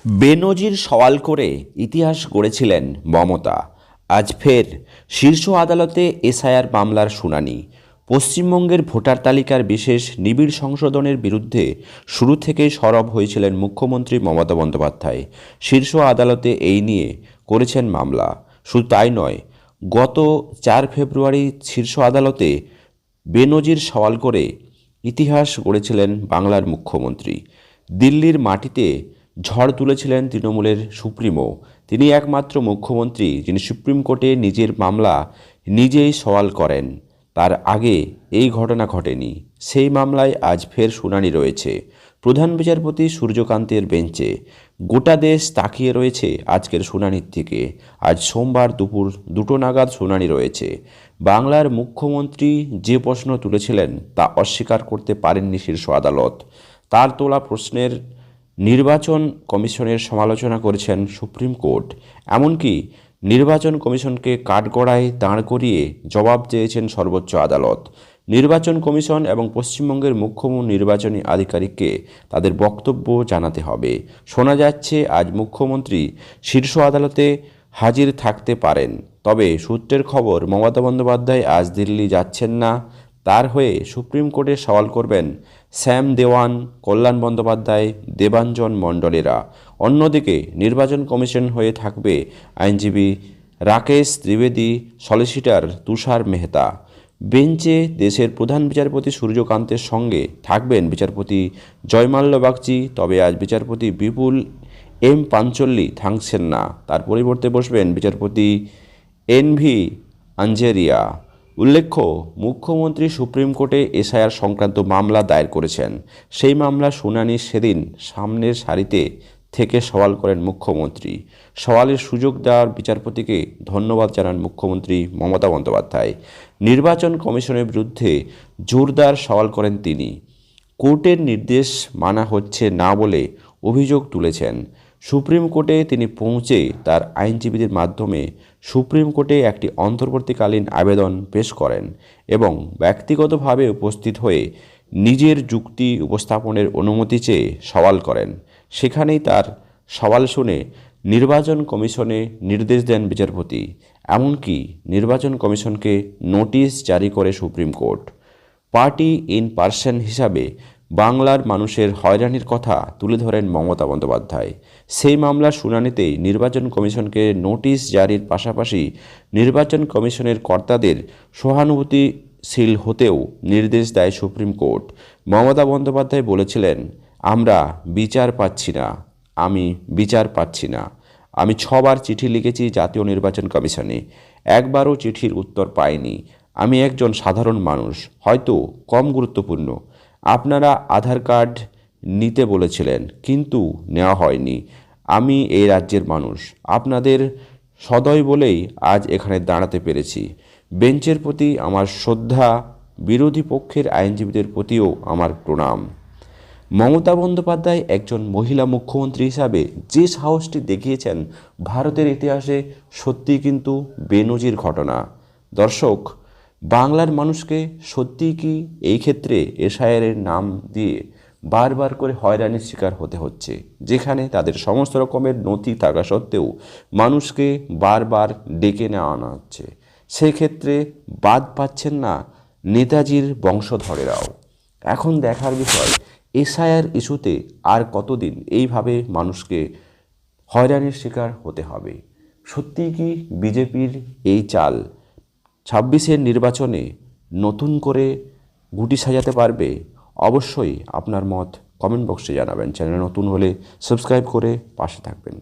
বেনজির সওয়াল করে ইতিহাস গড়েছিলেন মমতা। আজ ফের শীর্ষ আদালতে এসআইআর মামলার শুনানি। পশ্চিমবঙ্গের ভোটার তালিকার বিশেষ নিবিড় সংশোধনের বিরুদ্ধে শুরু থেকেই সরব হয়েছিলেন মুখ্যমন্ত্রী মমতা বন্দ্যোপাধ্যায়। শীর্ষ আদালতে এই নিয়ে করেছেন মামলা। শুধু তাই নয়, গত 4 ফেব্রুয়ারি শীর্ষ আদালতে বেনজির সওয়াল করে ইতিহাস গড়েছিলেন বাংলার মুখ্যমন্ত্রী। দিল্লির মাটিতে ঝড় তুলেছিলেন তৃণমূলের সুপ্রিমো। তিনি একমাত্র মুখ্যমন্ত্রী যিনি সুপ্রিম কোর্টে নিজের মামলা নিজেই সওয়াল করেন। তার আগে এই ঘটনা ঘটেনি। সেই মামলায় আজ ফের শুনানি রয়েছে প্রধান বিচারপতি সূর্যকান্তের বেঞ্চে। গোটা দেশ তাকিয়ে রয়েছে আজকের শুনানির দিকে। আজ সোমবার দুপুর 2টো নাগাদ শুনানি রয়েছে। বাংলার মুখ্যমন্ত্রী যে প্রশ্ন তুলেছিলেন তা অস্বীকার করতে পারেননি শীর্ষ আদালত। তার তোলা প্রশ্নের নির্বাচন কমিশনের সমালোচনা করেছেন সুপ্রিম কোর্ট। এমনকি নির্বাচন কমিশনকে কাঠগড়ায় দাঁড় করিয়ে জবাব চেয়েছেন সর্বোচ্চ আদালত। নির্বাচন কমিশন এবং পশ্চিমবঙ্গের মুখ্য নির্বাচনী আধিকারিককে তাদের বক্তব্য জানাতে হবে। শোনা যাচ্ছে আজ মুখ্যমন্ত্রী শীর্ষ আদালতে হাজির থাকতে পারেন। তবে সূত্রের খবর, মমতা বন্দ্যোপাধ্যায় আজ দিল্লি যাচ্ছেন না। তার হয়ে সুপ্রিম কোর্টে সওয়াল করবেন শ্যাম দেওয়ান, কল্যাণ বন্দ্যোপাধ্যায়, দেবাঞ্জন মণ্ডলেরা। অন্যদিকে নির্বাচন কমিশন হয়ে থাকবে আইনজীবী রাকেশ ত্রিবেদী, সলিসিটর তুষার মেহতা। বেঞ্চে দেশের প্রধান বিচারপতি সূর্যকান্তের সঙ্গে থাকবেন বিচারপতি জয়মাল্য বাগচি। তবে আজ বিচারপতি বিপুল এম পাঞ্চল্লি থাকছেন না। তার পরিবর্তে বসবেন বিচারপতি এনভি আঞ্জেরিয়া। উল্লেখ্য, মুখ্যমন্ত্রী সুপ্রিম কোর্টে এসআইআর সংক্রান্ত মামলা দায়ের করেছেন। সেই মামলার শুনানি সেদিন সামনের সারিতে থেকে সওয়াল করেন মুখ্যমন্ত্রী। সওয়ালের সুযোগ দেওয়ার বিচারপতিকে ধন্যবাদ জানান মুখ্যমন্ত্রী মমতা বন্দ্যোপাধ্যায়। নির্বাচন কমিশনের বিরুদ্ধে জোরদার সওয়াল করেন তিনি। কোর্টের নির্দেশ মানা হচ্ছে না বলে অভিযোগ তুলেছেন। সুপ্রিম কোর্টে তিনি পৌঁছে তার আইনজীবীদের মাধ্যমে সুপ্রিম কোর্টে একটি অন্তর্বর্তীকালীন আবেদন পেশ করেন এবং ব্যক্তিগতভাবে উপস্থিত হয়ে নিজের যুক্তি উপস্থাপনের অনুমতি চেয়ে সওয়াল করেন। সেখানেই তার সওয়াল শুনে নির্বাচন কমিশনে নির্দেশ দেন বিচারপতি। এমনকি নির্বাচন কমিশনকে নোটিশ জারি করে supreme court. Party in person হিসাবে বাংলার মানুষের হয়রানির কথা তুলে ধরেন মমতা বন্দ্যোপাধ্যায়। সেই মামলার শুনানিতেই নির্বাচন কমিশনকে নোটিশ জারির পাশাপাশি নির্বাচন কমিশনের কর্তাদের সহানুভূতিশীল হতেও নির্দেশ দেয় সুপ্রিম কোর্ট। মমতা বন্দ্যোপাধ্যায় বলেছিলেন, আমরা বিচার পাচ্ছি না, আমি বিচার পাচ্ছি না। আমি 6বার চিঠি লিখেছি জাতীয় নির্বাচন কমিশনে, একবারও চিঠির উত্তর পাইনি। আমি একজন সাধারণ মানুষ, হয়তো কম গুরুত্বপূর্ণ। আপনারা আধার কার্ড নিতে বলেছিলেন, কিন্তু নেওয়া হয়নি। আমি এই রাজ্যের মানুষ, আপনাদের সদয় বলেই আজ এখানে দাঁড়াতে পেরেছি। বেঞ্চের প্রতি আমার শ্রদ্ধা, বিরোধী পক্ষের আইনজীবীদের প্রতিও আমার প্রণাম। মমতা বন্দ্যোপাধ্যায় একজন মহিলা মুখ্যমন্ত্রী হিসাবে যে সাহসটি দেখিয়েছেন ভারতের ইতিহাসে সত্যিই কিন্তু বেনজির ঘটনা। দর্শক, বাংলার মানুষকে সত্যিই কি এই ক্ষেত্রে এসআইআরের নাম দিয়ে বারবার করে হয়রানির শিকার হতে হচ্ছে, যেখানে তাদের সমস্ত রকমের নথি থাকা সত্ত্বেও মানুষকে বারবার ডেকে নেওয়া আনা হচ্ছে। সেক্ষেত্রে বাদ পাচ্ছেন না নেতাজির বংশধরেরাও। এখন দেখার বিষয়, এসআইআর ইস্যুতে আর কতদিন এইভাবে মানুষকে হয়রানির শিকার হতে হবে। সত্যিই কি বিজেপির এই চাল 26-এর নির্বাচনে নতুন করে গুটি সাজাতে পারবে? অবশ্যই আপনার মত কমেন্ট বক্সে জানাবেন। চ্যানেলে নতুন হলে সাবস্ক্রাইব করে পাশে থাকবেন।